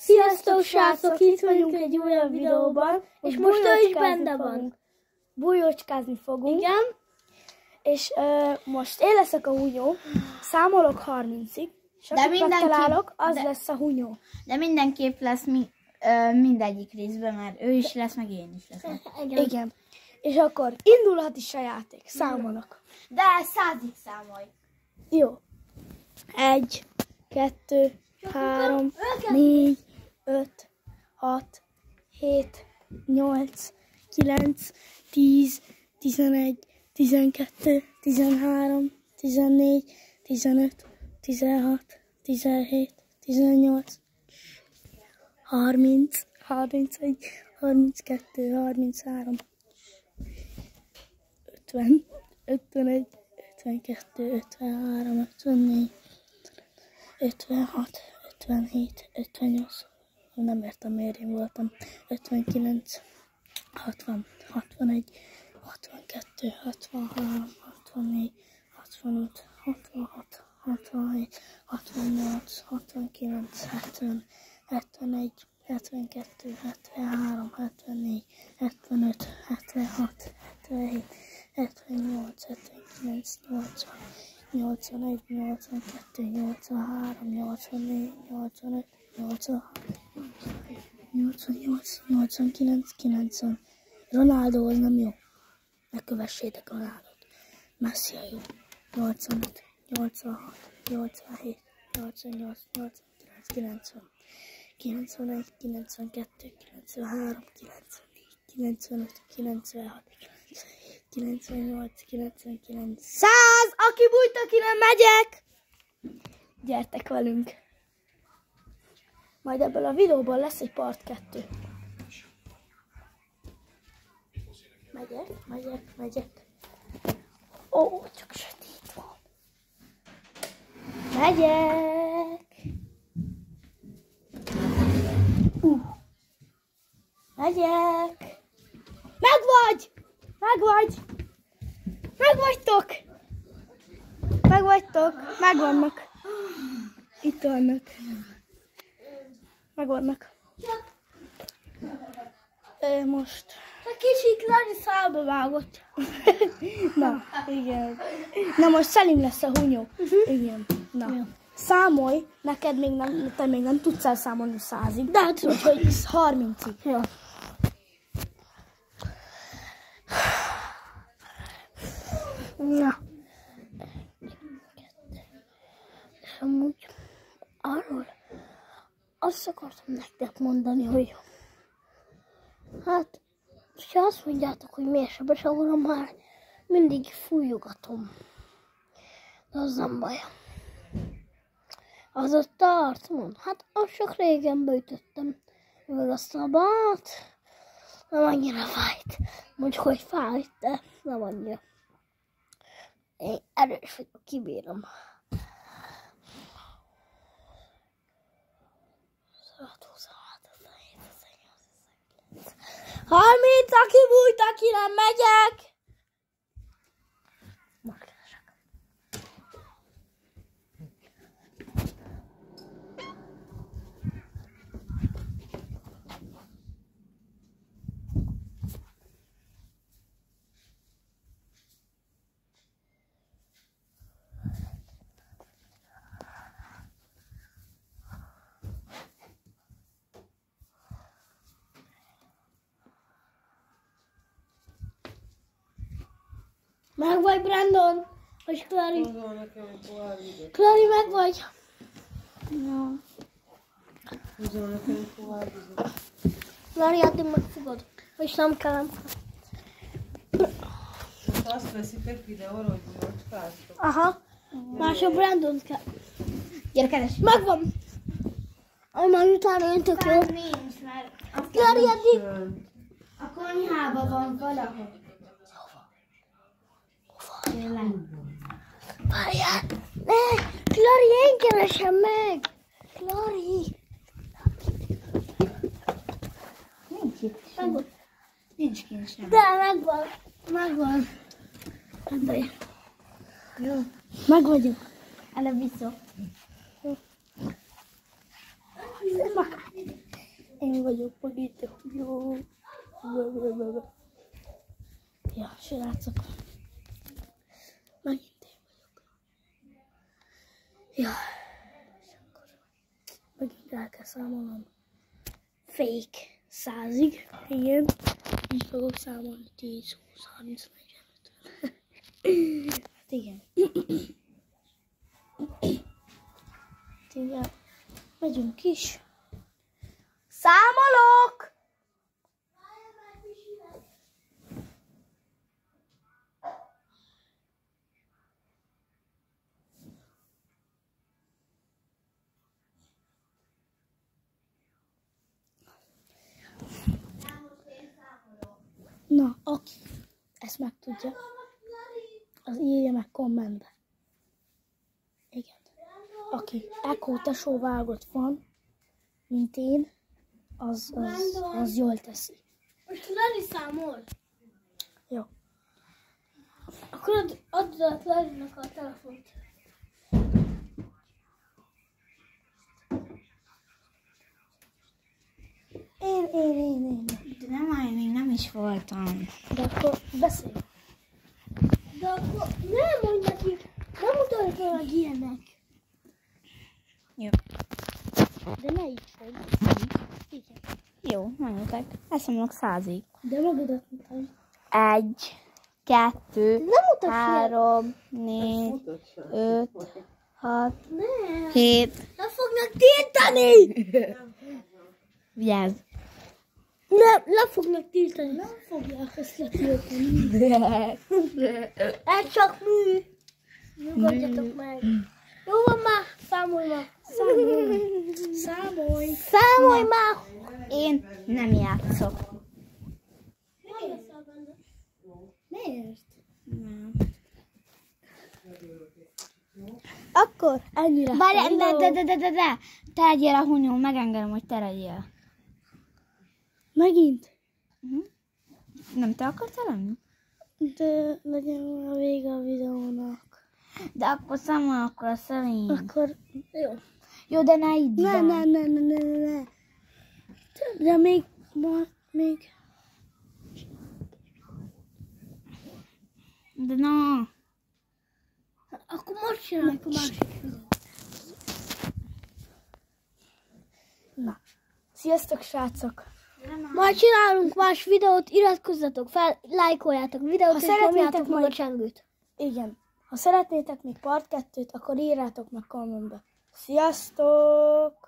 Sziasztok srácok, itt vagyunk egy újabb videóban, és most ő is benne van. Bujócskázni fogunk. Igen. És most én leszek a hunyó, számolok 30-ig, és akit megtalálok, az lesz a hunyó. De mindenképp lesz mindegyik részben, mert ő is lesz, meg én is leszek. Igen. És akkor indulhat is a játék, számolok. De 100-ig számolj. Jó. 1, 2, 3, 4, 5, 6, 7, 8, 9, 10, 11, 12, 13, 14, 15, 16, 17, 18, 30, 31, 32, 33, 50, 51, 52, 53, 54, 56, 57, 58, nem értem miért én voltam, 59, 60, 61, 62, 63, 64, 65, 66, 67, 68, 69, 70, 71, 72, 73, 74, 75, 76, 77, 78, 79, 80, 81, 82, 83, 84, 85, 86, 88, 89, 90. Ronaldo az nem jó. Ne kövessétek Ronaldot. Messi a jó. 85, 86, 87, 88, 89, 90, 91, 92, 93, 94, 95, 96, 97, 98, 99, 100! Aki bújt, aki nem megyek! Gyertek velünk! Majd ebből a videóból lesz egy part 2. Megyek. Ó, csak sötét van. Megyek! Megyek! Megvagytok! Megvannak. Itt vannak. Megvannak. Most. A kicsi Klari szálba vágott. Na, igen. Na most Szelim lesz a hunyó. Igen. Na. Ja. Számolj, neked még nem, te még nem tudsz elszámolni 100-ig. De hát, úgyhogy 30-ig. Ja. Na. És amúgy arról azt akartam nektek mondani, hogy hát, ha azt mondjátok, hogy miért sebesülöm, már mindig fújogatom. De az nem baj. Az ott tart, mond. Hát azt csak régen beütöttem. Meg a szabát. Nem annyira fájt. Mondjuk, hogy fájt, de nem annyira. Én erős vagyok, kibírom. Harminc, aki bújt, aki nem megyek! Meg vagy, Brandon? Vagy Klari? Klari, meg vagy? No. Klari, hát én megfogod. És nem kell. Azt veszitek videóra, hogy bújócskáztok? Aha. Mások Brandon kell. Gyere, keres. Megvan. Majd utána én tök jó. Nincs, mert Klari, eddig. a konyhában van valahol. Várjál! Ne! Klari, én keresem meg! Klari! Nincs itt sem. Nincs kint sem. De megvan. Ebben. Jó. Meg vagyok. Előbb vissza. Meg. én vagyok megint a hunyó. Ja, srácok. Megint én vagyok. Ja. És akkor megint el kell számolnom. Fake 100-ig. Igen. Így fogok számolni 10, 20, 30, 40, 50. Hát igen. Igen. Megyünk is. Számolok! Na, aki ezt megtudja, az írja meg kommentbe. Igen. Aki Echo tesóvágott van, mint én, az jól teszi. Most Lari számol. Jó. Akkor add át Larinak a telefont. Én. De nem állj, még nem is voltam. De akkor beszélj. De akkor nem mondj neki, nem mutatod meg ilyenek. Jó. De ne így fog. Igen. Jó, mondjatok. Elszámolok 100-ig. De magadat mutasd. 1, 2, Nem mutasd 3, 4, 5, 6, Nem. 7. Nem fognak tiltani. Vigyázz. Nem, le fognak tiltani. Nem fogják ezt letiltani. Ez csak mű. Nyugodjatok meg. Jó van már, számolj már. Számolj. Számolj már. Én nem játszok. Miért? Nem. Akkor ennyire. Várj, de. Te legyél a hunyó, megengedem, hogy te legyél. Megint? Nem te akartál lenni? De legyen a vége a videónak. De akkor számol, akkor a szerint. Akkor jó. Jó, de ne idd be. Ne. De még. De na. Akkor most csináljuk a másik videót. Na. Sziasztok, srácok! Majd csinálunk más videót, iratkozzatok fel, lájkoljátok a videót, Ha és szeretnétek nyomjátok meg a majd- csengőt. Igen. Ha szeretnétek még part 2-t, akkor írjátok meg kommentbe. Sziasztok!